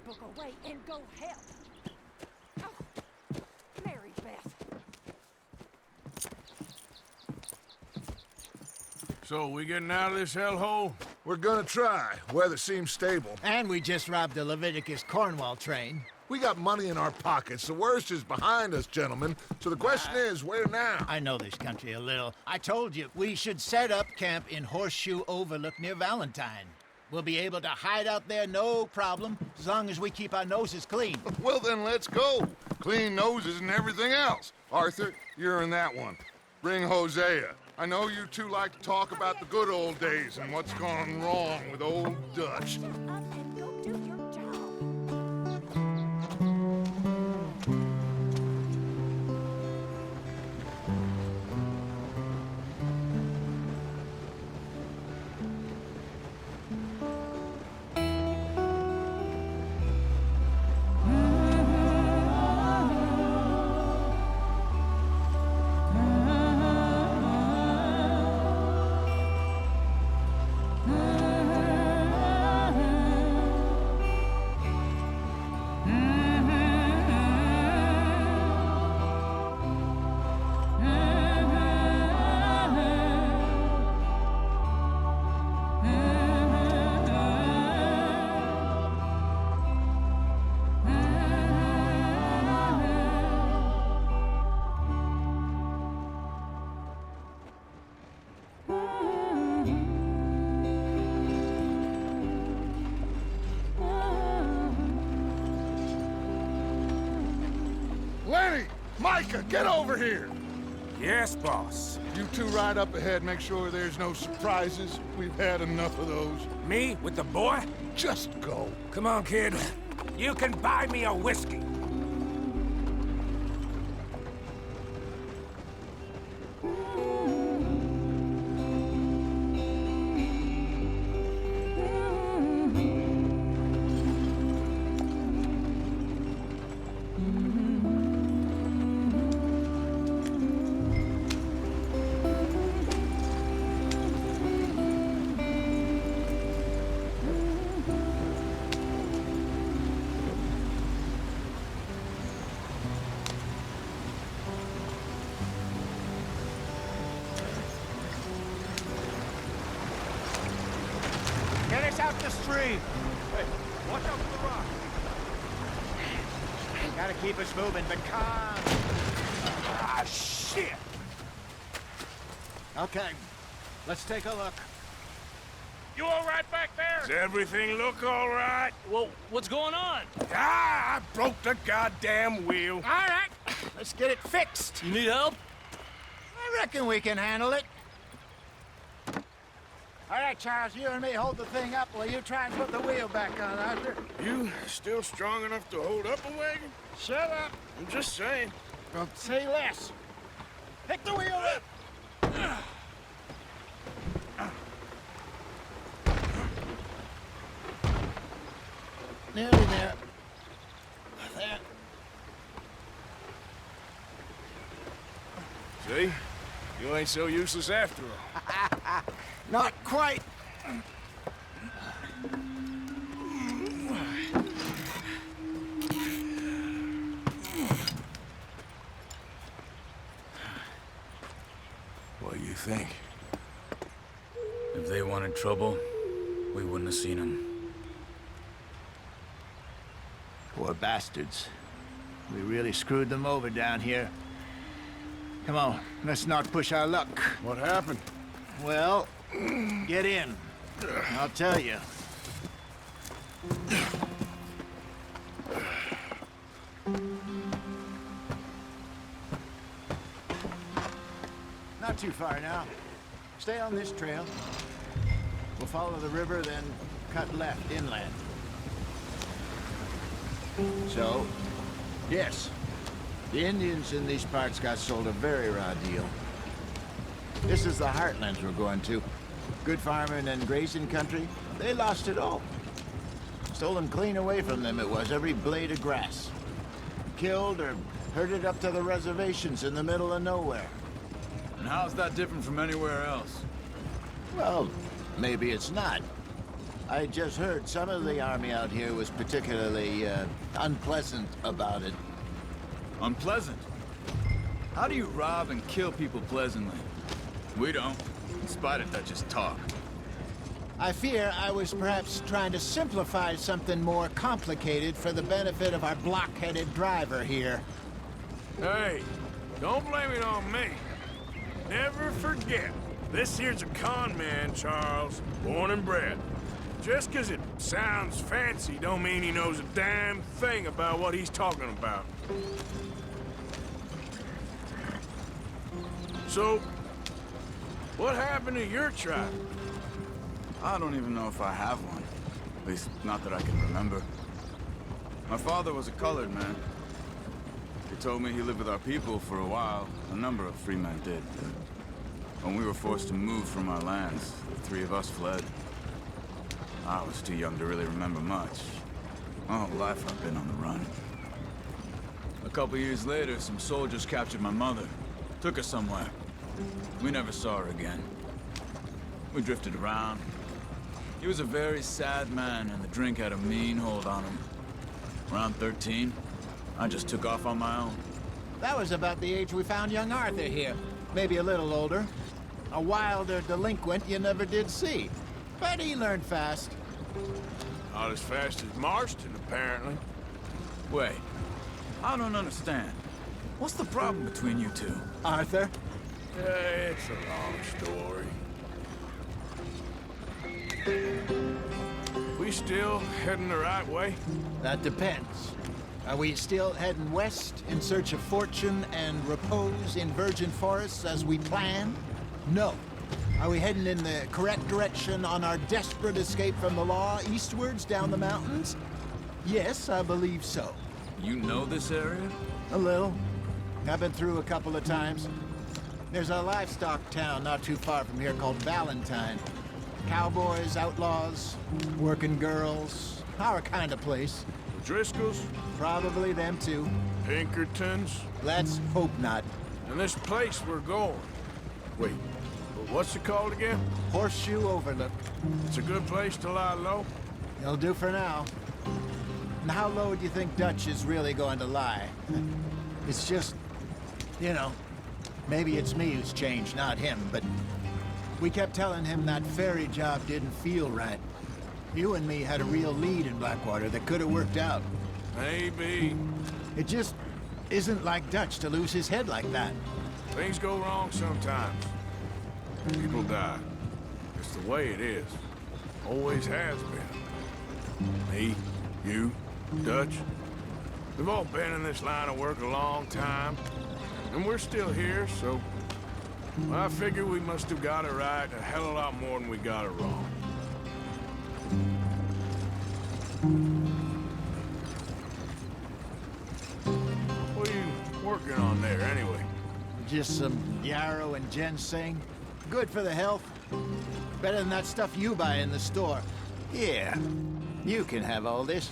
book away and go help. Oh, Mary Beth. So, we getting out of this hellhole? We're gonna try. Weather seems stable. And we just robbed the Leviticus Cornwall train. We got money in our pockets. The worst is behind us, gentlemen. So the question is, where now? I know this country a little. I told you, we should set up camp in Horseshoe Overlook near Valentine. We'll be able to hide out there, no problem, as long as we keep our noses clean. Well, then let's go. Clean noses and everything else. Arthur, you're in that one. Bring Hosea. I know you two like to talk about the good old days and what's gone wrong with old Dutch. Shut up and go do your job. Lenny! Micah, get over here! Yes, boss. You two ride up ahead, make sure there's no surprises. We've had enough of those. Me with the boy? Just go. Come on, kid. You can buy me a whiskey. Get us out the stream. Hey, watch out for the rock. Gotta keep us moving, but calm. Ah, shit! Okay, let's take a look. You all right back there? Does everything look all right? Well, what's going on? Ah, I broke the goddamn wheel. All right, let's get it fixed. You need help? I reckon we can handle it. All right, Charles, you and me hold the thing up while you try and put the wheel back on, Arthur. You still strong enough to hold up a wagon? Shut up. I'm just saying. Don't say less. Pick the wheel up. Nearly there. There. See? You ain't so useless after all. Not quite. What do you think? If they wanted trouble, we wouldn't have seen them. Poor bastards. We really screwed them over down here. Come on, let's not push our luck. What happened? Well, get in. I'll tell you. Not too far now. Stay on this trail. We'll follow the river, then cut left inland. So, yes, the Indians in these parts got sold a very raw deal. This is the heartlands we're going to. Good farming and grazing country, they lost it all. Stolen clean away from them it was, every blade of grass. Killed or herded up to the reservations in the middle of nowhere. And how's that different from anywhere else? Well, maybe it's not. I just heard some of the army out here was particularly, unpleasant about it. Unpleasant? How do you rob and kill people pleasantly? We don't, in spite of Dutch's talk. I fear I was perhaps trying to simplify something more complicated for the benefit of our block-headed driver here. Hey, don't blame it on me. Never forget, this here's a con man, Charles, born and bred. Just 'cause it sounds fancy don't mean he knows a damn thing about what he's talking about. So, what happened to your tribe? I don't even know if I have one. At least, not that I can remember. My father was a colored man. He told me he lived with our people for a while. A number of free men did. When we were forced to move from our lands, the three of us fled. I was too young to really remember much. My whole life I've been on the run. A couple years later, some soldiers captured my mother. Took her somewhere. We never saw her again. We drifted around. He was a very sad man, and the drink had a mean hold on him. Around 13, I just took off on my own. That was about the age we found young Arthur here. Maybe a little older. A wilder delinquent you never did see. But he learned fast. Not as fast as Marston, apparently. Wait, I don't understand. What's the problem between you two? Arthur? It's a long story. We still heading the right way? That depends. Are we still heading west in search of fortune and repose in virgin forests as we planned? No. Are we heading in the correct direction on our desperate escape from the law eastwards down the mountains? Yes, I believe so. You know this area? A little. I've been through a couple of times. There's a livestock town not too far from here called Valentine. Cowboys, outlaws, working girls, our kind of place. Driscolls? Probably them too. Pinkertons? Let's hope not. And this place we're going. Wait, what's it called again? Horseshoe Overlook. It's a good place to lie low? It'll do for now. And how low do you think Dutch is really going to lie? It's just, you know, maybe it's me who's changed, not him, but we kept telling him that ferry job didn't feel right. You and me had a real lead in Blackwater that could have worked out. Maybe. It just isn't like Dutch to lose his head like that. Things go wrong sometimes. People die. It's the way it is. Always has been. Me, you, Dutch. We've all been in this line of work a long time. And we're still here, so... well, I figure we must have got it right a hell of a lot more than we got it wrong. What are you working on there, anyway? Just some yarrow and ginseng. Good for the health. Better than that stuff you buy in the store. Yeah, you can have all this.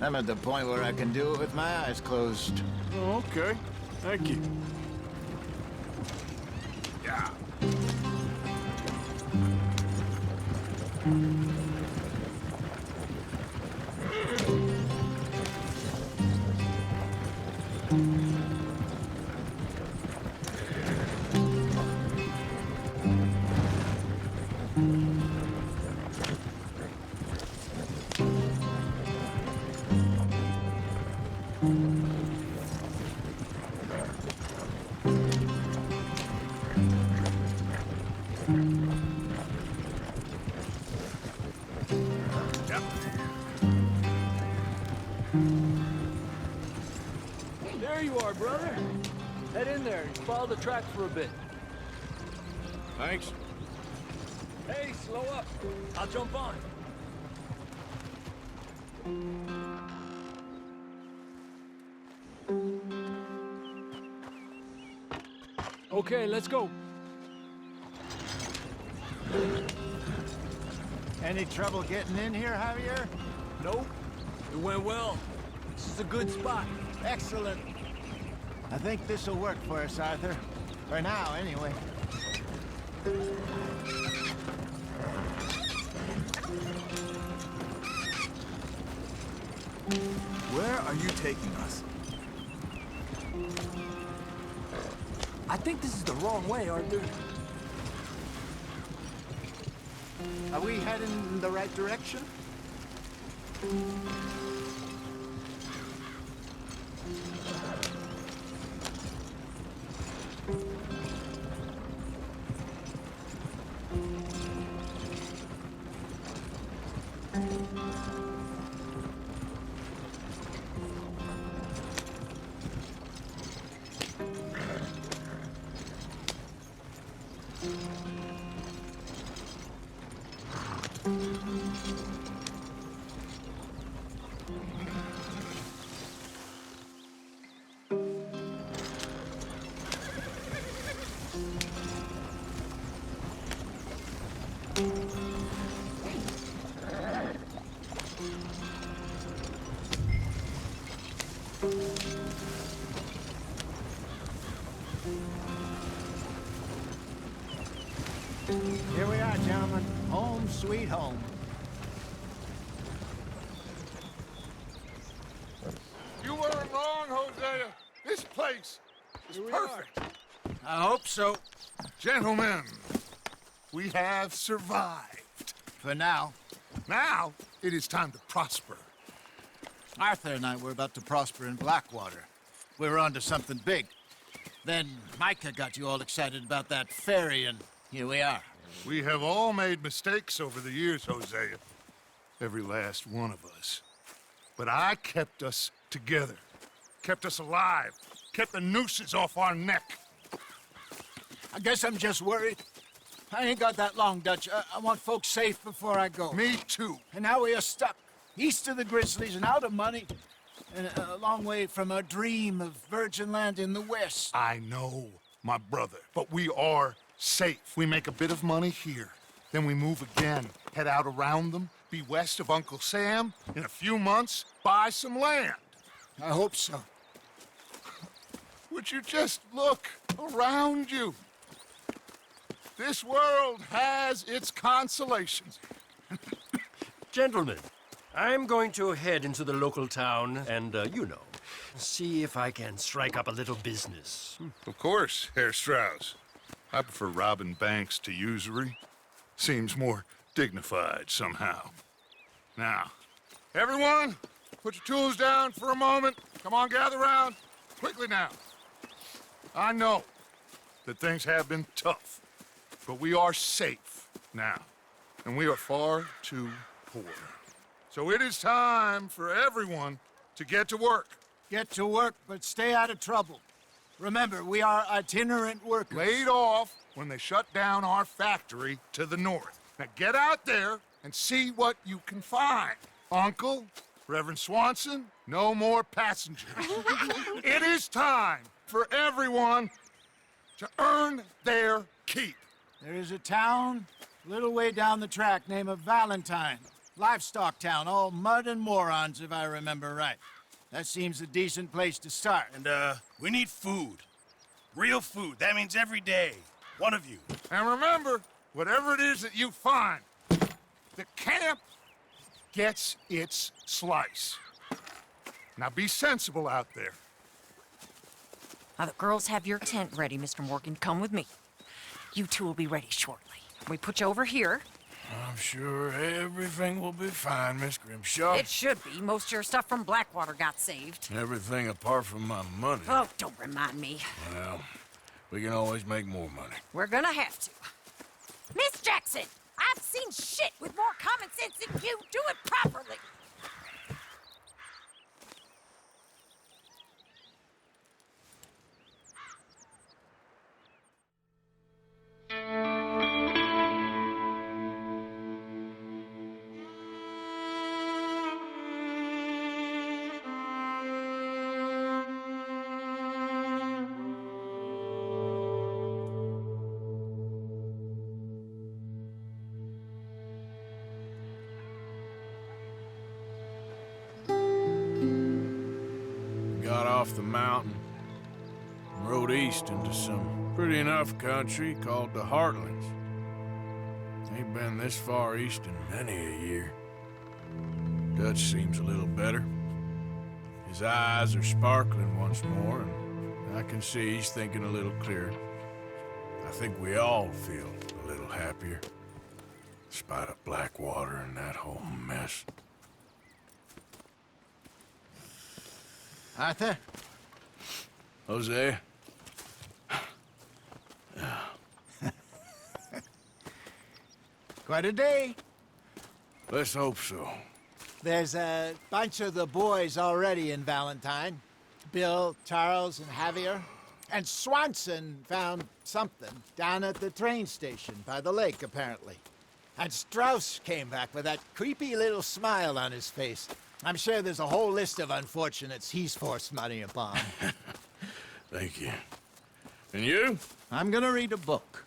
I'm at the point where I can do it with my eyes closed. Oh, okay. Thank you. Yeah. There you are, brother. Head in there and follow the tracks for a bit. Thanks. Hey, slow up. I'll jump on. Okay, let's go. Any trouble getting in here, Javier? Nope. It went well. This is a good spot. Excellent. I think this'll work for us, Arthur. For now, anyway. Where are you taking us? I think this is the wrong way, Arthur. Are we heading in the right direction? Here we are, gentlemen. Home sweet home. You weren't wrong, Hosea. This place is perfect. I hope so. Gentlemen, we have survived. For now. Now, it is time to prosper. Arthur and I were about to prosper in Blackwater. We were onto something big. Then Micah got you all excited about that ferry, and here we are. We have all made mistakes over the years, Hosea. Every last one of us. But I kept us together. Kept us alive. Kept the nooses off our neck. I guess I'm just worried. I ain't got that long, Dutch. I want folks safe before I go. Me too. And now we are stuck, east of the Grizzlies and out of money, and a long way from our dream of virgin land in the west. I know, my brother, but we are safe. We make a bit of money here, then we move again, head out around them, be west of Uncle Sam, in a few months, buy some land. I hope so. Would you just look around you? This world has its consolations. Gentlemen, I'm going to head into the local town and, see if I can strike up a little business. Of course, Herr Strauss. I prefer robbing banks to usury. Seems more dignified somehow. Now, everyone, put your tools down for a moment. Come on, gather round. Quickly now. I know that things have been tough, but we are safe now, and we are far too poor. So it is time for everyone to get to work. Get to work, but stay out of trouble. Remember, we are itinerant workers. Laid off when they shut down our factory to the north. Now get out there and see what you can find. Uncle, Reverend Swanson, no more passengers. It is time for everyone to earn their keep. There is a town a little way down the track named Valentine. Livestock town, all mud and morons, if I remember right. That seems a decent place to start. And, we need food. Real food. That means every day. One of you. And remember, whatever it is that you find, the camp gets its slice. Now be sensible out there. Now, the girls have your tent ready, Mr. Morgan. Come with me. You two will be ready shortly. We put you over here. I'm sure everything will be fine, Miss Grimshaw. It should be. Most of your stuff from Blackwater got saved. Everything apart from my money. Oh, don't remind me. Well, we can always make more money. We're gonna have to. Miss Jackson, I've seen shit with more common sense than you. Do it properly. Got off the mountain and rode east into some pretty enough country called the Heartlands. Ain't been this far east in many a year. Dutch seems a little better. His eyes are sparkling once more, and I can see he's thinking a little clearer. I think we all feel a little happier, despite of Blackwater and that whole mess. Arthur? Jose? Quite a day. Let's hope so. There's a bunch of the boys already in Valentine. Bill, Charles, and Javier. And Swanson found something down at the train station by the lake, apparently. And Strauss came back with that creepy little smile on his face. I'm sure there's a whole list of unfortunates he's forced money upon. Thank you. And you? I'm gonna read a book.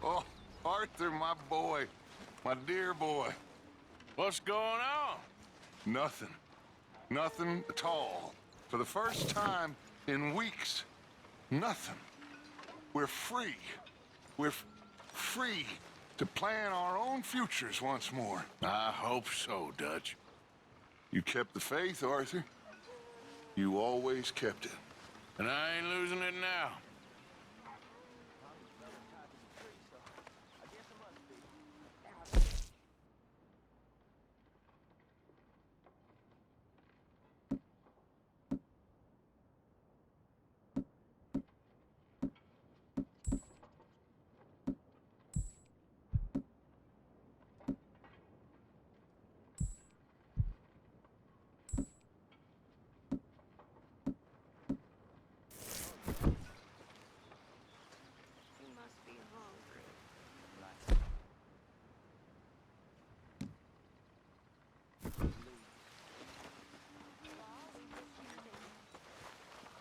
Oh, Arthur, my boy. My dear boy. What's going on? Nothing. Nothing at all. For the first time in weeks, nothing. We're free. We're free to plan our own futures once more. I hope so, Dutch. You kept the faith, Arthur. You always kept it. And I ain't losing it now.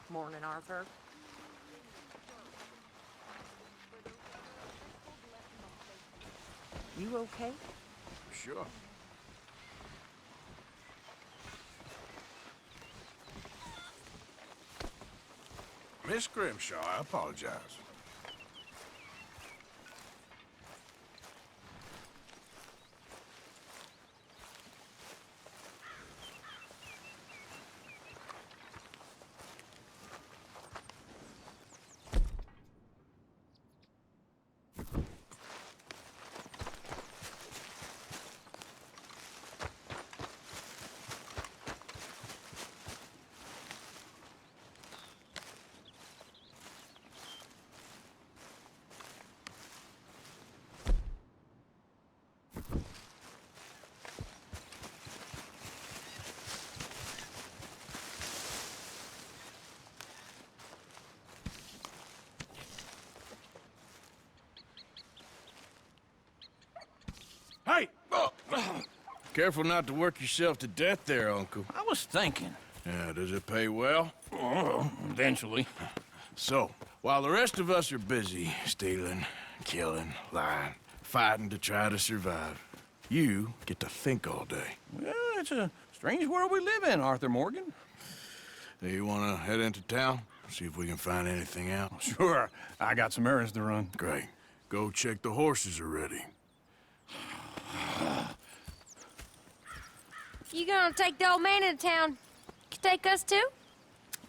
Morning, Arthur. You okay? Sure. Miss Grimshaw, I apologize. Hey! Oh. Careful not to work yourself to death there, Uncle. I was thinking. Yeah, does it pay well? Oh, eventually. So, while the rest of us are busy stealing, killing, lying, fighting to try to survive, you get to think all day. Well, it's a strange world we live in, Arthur Morgan. Hey, you want to head into town? See if we can find anything out? Sure. I got some errands to run. Great. Go check the horses are ready. You gonna take the old man into town? You take us too?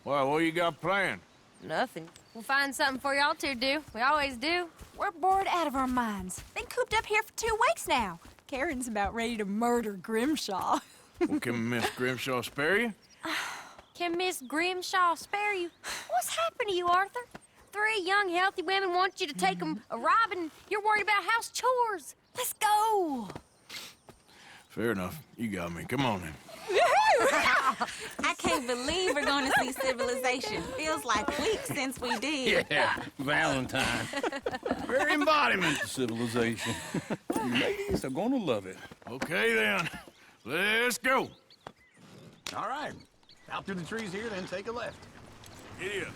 Well, what you got planned? Nothing. We'll find something for y'all to do. We always do. We're bored out of our minds. Been cooped up here for 2 weeks now. Karen's about ready to murder Grimshaw. Well, can Miss Grimshaw spare you? Can Miss Grimshaw spare you? What's happened to you, Arthur? 3 young, healthy women want you to take them a robbing. You're worried about house chores. Let's go. Fair enough. You got me. Come on then. I can't believe we're going to see civilization. Feels like weeks since we did. Yeah, Valentine. Very embodiment of civilization. You ladies are gonna love it. Okay then. Let's go. All right. Out through the trees here, then take a left. Giddy up.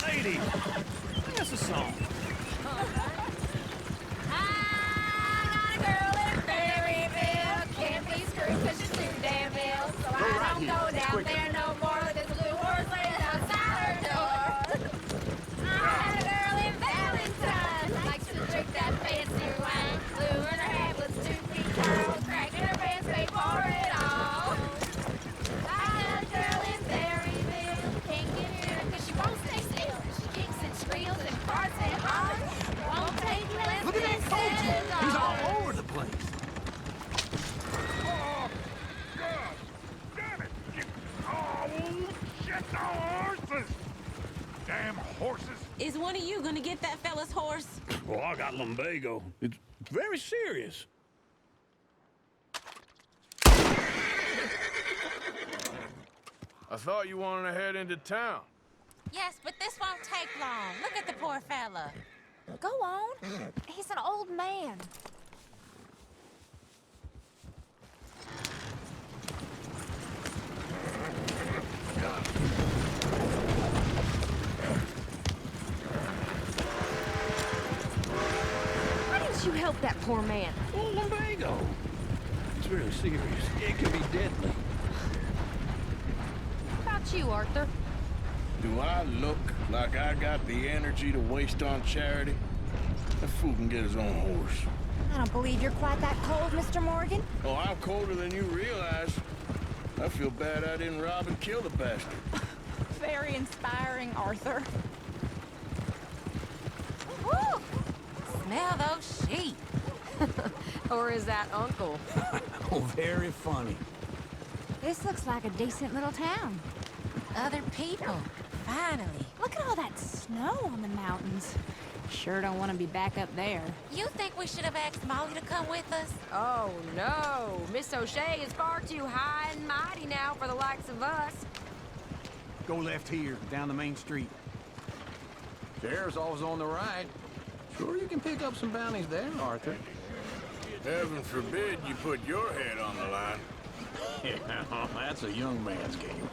Lady, sing us a song. I got a girl in Berryville. Can't be screwed 'cause she's too damn ill. So I don't go down there no more. There's a blue horse laying outside her door. I had a girl in Valentine. Likes to drink that fancy wine. Blue in her head was 2 feet tall. Cracking her pants paid for it all. I got a girl in Berryville. Can't get her 'cause she won't stay still. She kicks and squeals and farts and hollers. Won't take less Look at that than soldier! He's all $7. over the place. Oh, God! Damn it! Oh, shit, the horses! Damn horses! Is one of you gonna get that fella's horse? Well, I got lumbago. It's very serious. I thought you wanted to head into town. Yes, but this won't take long. Look at the poor fella. Go on. He's an old man. Why didn't you help that poor man? Oh, lumbago. It's very serious. It can be deadly. How about you, Arthur? Do I look like I got the energy to waste on charity? That fool can get his own horse. I don't believe you're quite that cold, Mr. Morgan. Oh, I'm colder than you realize. I feel bad I didn't rob and kill the bastard. Very inspiring, Arthur. Woo! Smell those sheep. Or is that Uncle? Oh, very funny. This looks like a decent little town. Other people. Finally. Look at all that snow on the mountains. Sure don't want to be back up there. You think we should have asked Molly to come with us? Oh, no. Miss O'Shea is far too high and mighty now for the likes of us. Go left here, down the main street. Sheriff's always on the right. Sure you can pick up some bounties there, Arthur. Heaven forbid you put your head on the line. Yeah, that's a young man's game.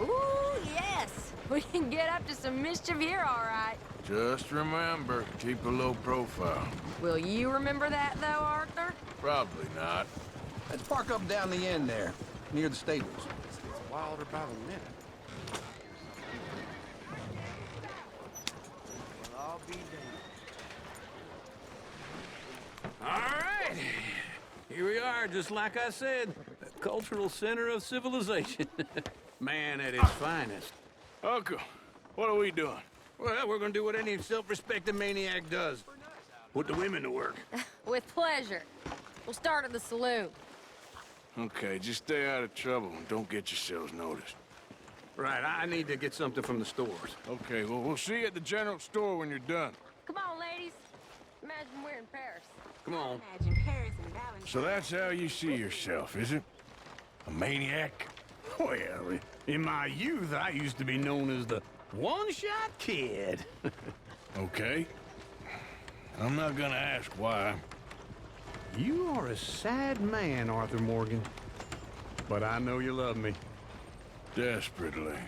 Ooh, yes. We can get up to some mischief here, all right. Just remember, keep a low profile. Will you remember that, though, Arthur? Probably not. Let's park up down the end there, near the stables. It's wilder by the minute. Well, I'll be damned. All right. Here we are, just like I said. The cultural center of civilization. Man at its finest. Uncle, what are we doing? Well, we're gonna do what any self-respecting maniac does. Put the women to work. With pleasure. We'll start at the saloon. Okay, just stay out of trouble and don't get yourselves noticed. Right, I need to get something from the stores. Okay, well, we'll see you at the general store when you're done. Come on, ladies. Imagine we're in Paris. Come on. Imagine Paris and Valentine. So that's how you see yourself, is it? A maniac? Well, in my youth, I used to be known as the one-shot kid. Okay. I'm not gonna ask why. You are a sad man, Arthur Morgan. But I know you love me. Desperately.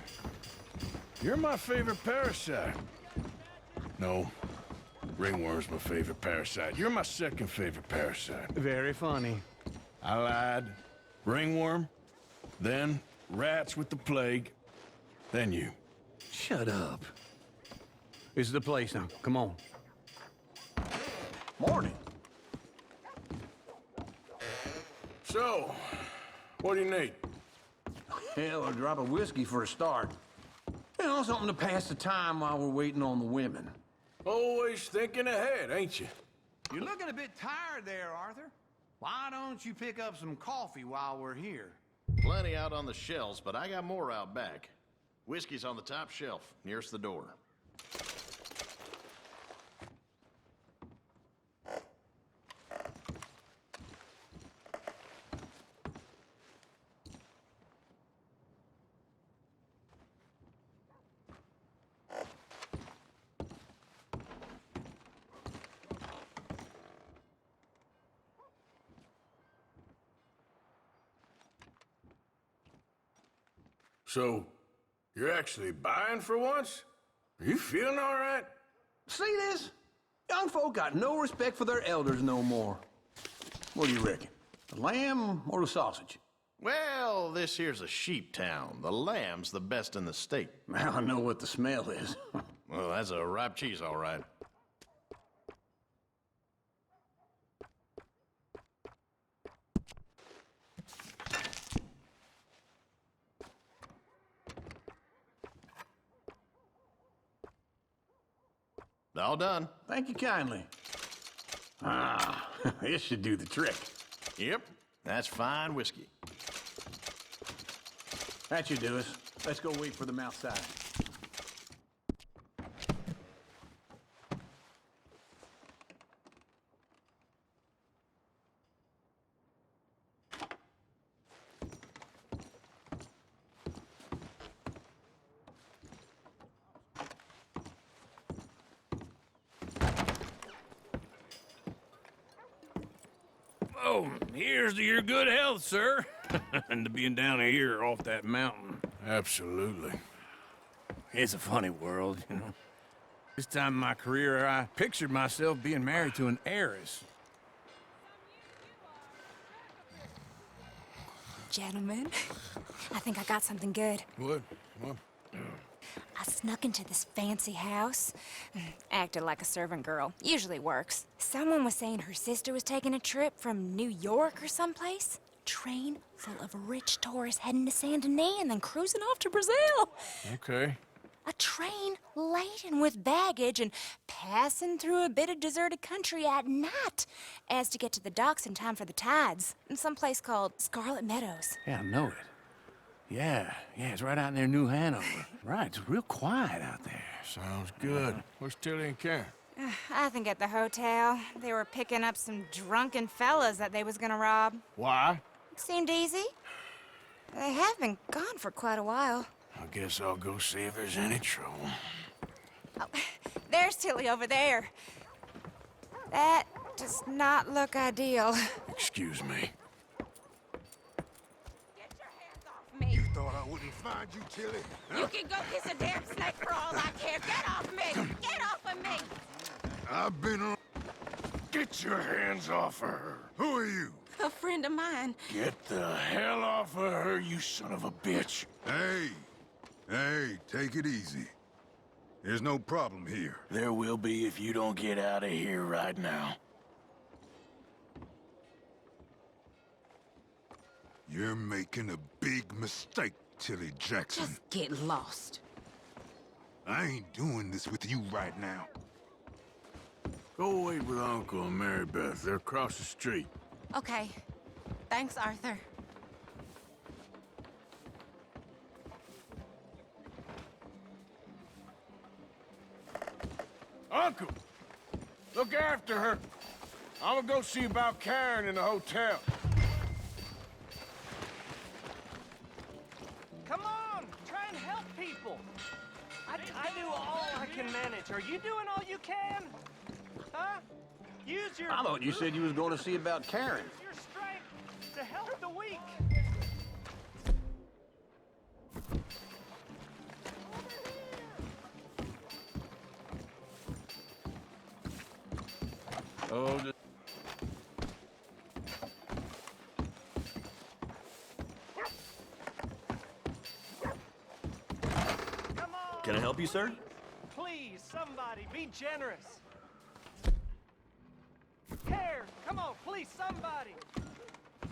You're my favorite parasite. No. Ringworm's my favorite parasite. You're my second favorite parasite. Very funny. I lied. Ringworm, then rats with the plague, then you. Shut up. This is the place now. Come on. Morning. So, what do you need? Hell, a drop of whiskey for a start. You know, something to pass the time while we're waiting on the women. Always thinking ahead, ain't you? You're looking a bit tired there, Arthur. Why don't you pick up some coffee while we're here? Plenty out on the shelves, but I got more out back. Whiskey's on the top shelf, nearest the door. So, you're actually buying for once? Are you feeling all right? See this? Young folk got no respect for their elders no more. What do you reckon? The lamb or the sausage? Well, this here's a sheep town. The lamb's the best in the state. Now I know what the smell is. Well, that's a ripe cheese, all right. All done. Thank you kindly. Ah, this should do the trick. Yep, that's fine whiskey. That should do us. Let's go wait for them outside. Oh, here's to your good health, sir. And to being down here off that mountain. Absolutely. It's a funny world, you know. This time in my career, I pictured myself being married to an heiress. Gentlemen, I think I got something good. What? What? I snuck into this fancy house. Acted like a servant girl. Usually works. Someone was saying her sister was taking a trip from New York or someplace. Train full of rich tourists heading to Saint Denis and then cruising off to Brazil. Okay. A train laden with baggage and passing through a bit of deserted country at night as to get to the docks in time for the tides in some place called Scarlet Meadows. Yeah, I know it. Yeah, it's right out near New Hanover. Right, it's real quiet out there. Sounds good. Where's Tilly and Karen? I think at the hotel. They were picking up some drunken fellas that they was gonna rob. Why? Seemed easy. They have been gone for quite a while. I guess I'll go see if there's any trouble. Oh, there's Tilly over there. That does not look ideal. Excuse me. Get your hands off me. You thought I wouldn't find you, Tilly? Huh? You can go kiss a damn snake for all I care. Get off me! Get off of me! I've been on... Get your hands off of her. Who are you? A friend of mine. Get the hell off of her, you son of a bitch. Hey, take it easy. There's no problem here. There will be if you don't get out of here right now. You're making a big mistake, Tilly Jackson. Just get lost. I ain't doing this with you right now. Go wait with Uncle and Mary Beth. They're across the street. Okay. Thanks, Arthur. Uncle! Look after her. I'm gonna go see about Karen in the hotel. Come on, try and help people. I do all I can manage. Are you doing all you can? Huh? Use your... I thought you said you was going to see about Karen. Use your strength to help the weak. Oh, Come on. Can I help you, sir? Please, somebody, be generous. Here, come on, please, somebody.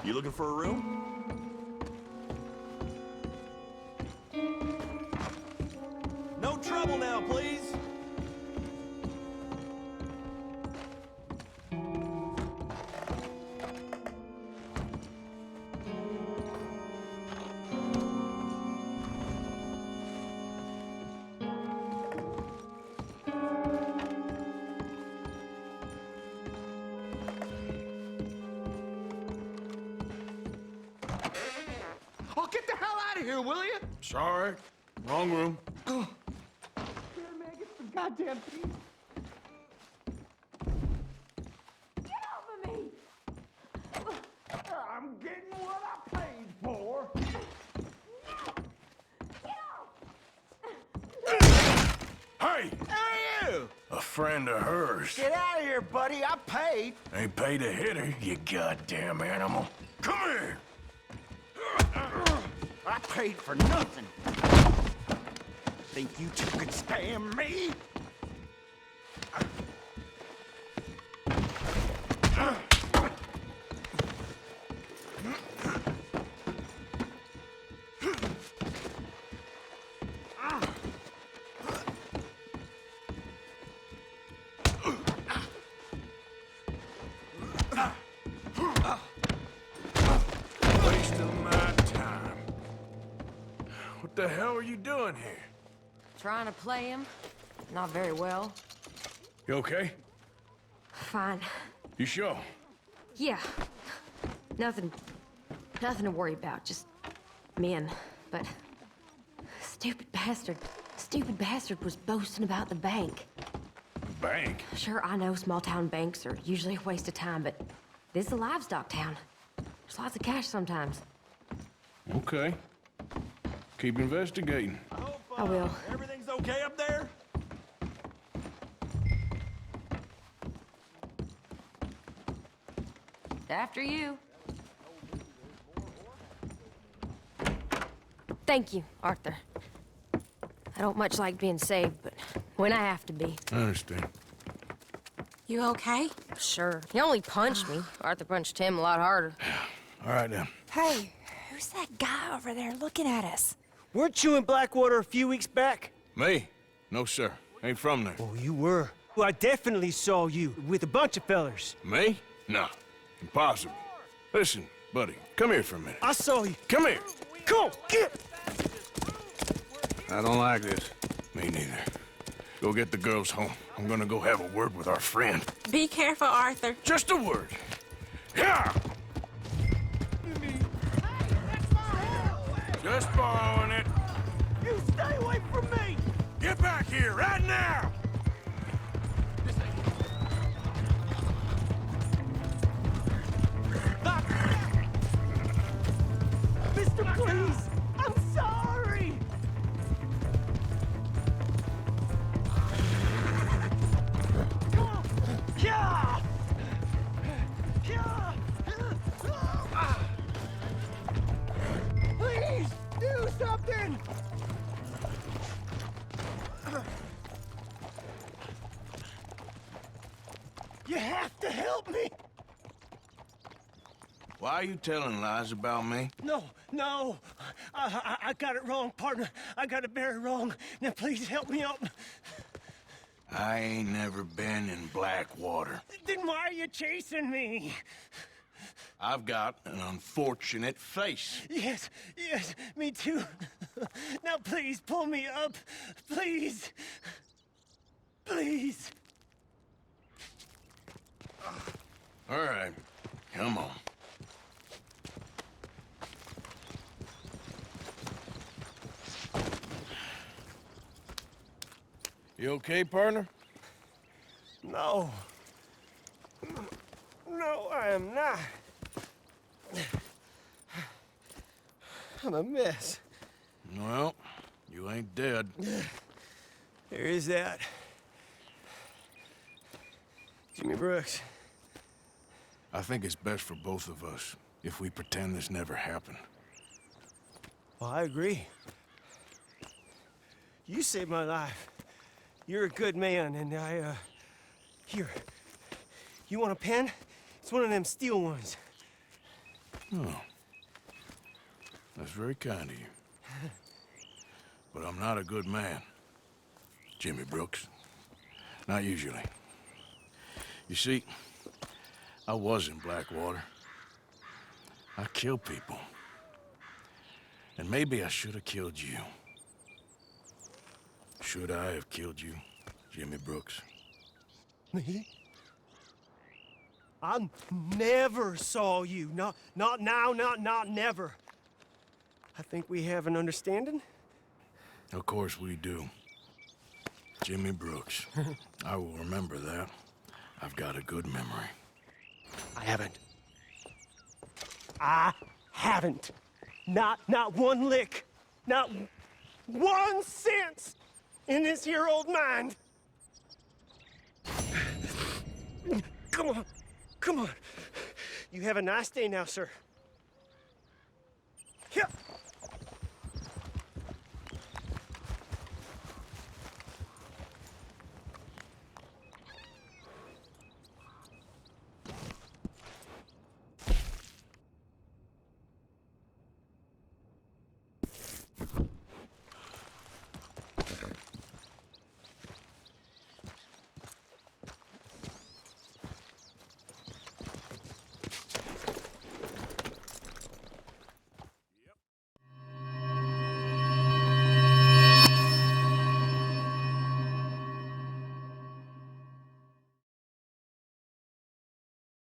You looking for a room? No trouble now, please. Oh, get the hell out of here, will you? Sorry. Wrong room. Here, man, get the goddamn piece. Get off of me! I'm getting what I paid for. friend of hers. Get out of here, buddy. I paid. Ain't paid to hit her, you goddamn animal. Come here! I paid for nothing. Think you two could stand me? Wasting my time. What the hell are you doing here? Trying to play him. Not very well. You okay? Fine. You sure? Yeah. Nothing to worry about. Just men. But stupid bastard was boasting about the bank. Bank? Sure, I know small town banks are usually a waste of time, but this is a livestock town. There's lots of cash sometimes. Okay. Keep investigating. I will. Everything's okay up there? After you. Thank you, Arthur. I don't much like being saved, but when I have to be. I understand. You okay? Sure. He only punched me. Arthur punched him a lot harder. All right, then. Hey, who's that guy over there looking at us? Weren't you in Blackwater a few weeks back? Me? No, sir. Ain't from there. Oh, you were. Well, I definitely saw you with a bunch of fellers. Me? No. Impossible. Listen, buddy, come here for a minute. I saw you. Come here. Come on, get! I don't like this. Me neither. Go get the girls home. I'm gonna go have a word with our friend. Be careful, Arthur. Just a word. Yeah! Just borrowing it. You stay away from me! Get back here right now! Mister, please! I'm sorry! Come on! Yeah! Yeah! Please! Do something! You have to help me! Why are you telling lies about me? No. I got it wrong, partner. I got it very wrong. Now, please help me out. I ain't never been in Blackwater. Then why are you chasing me? I've got an unfortunate face. Yes, me too. Now, please, pull me up. Please. Please. All right, come on. You okay, partner? No. No, I am not. I'm a mess. Well, you ain't dead. There is that. Jimmy Brooks. I think it's best for both of us if we pretend this never happened. Well, I agree. You saved my life. You're a good man, and here. You want a pen? It's one of them steel ones. Oh. That's very kind of you. But I'm not a good man, Jimmy Brooks. Not usually. You see, I was in Blackwater. I killed people. And maybe I should have killed you. Should I have killed you, Jimmy Brooks? Me? I never saw you. Not now, not never. I think we have an understanding. Of course we do. Jimmy Brooks. I will remember that. I've got a good memory. I haven't. Not one lick. Not 1 cent in this here old mind. Come on. Come on. You have a nice day now, sir.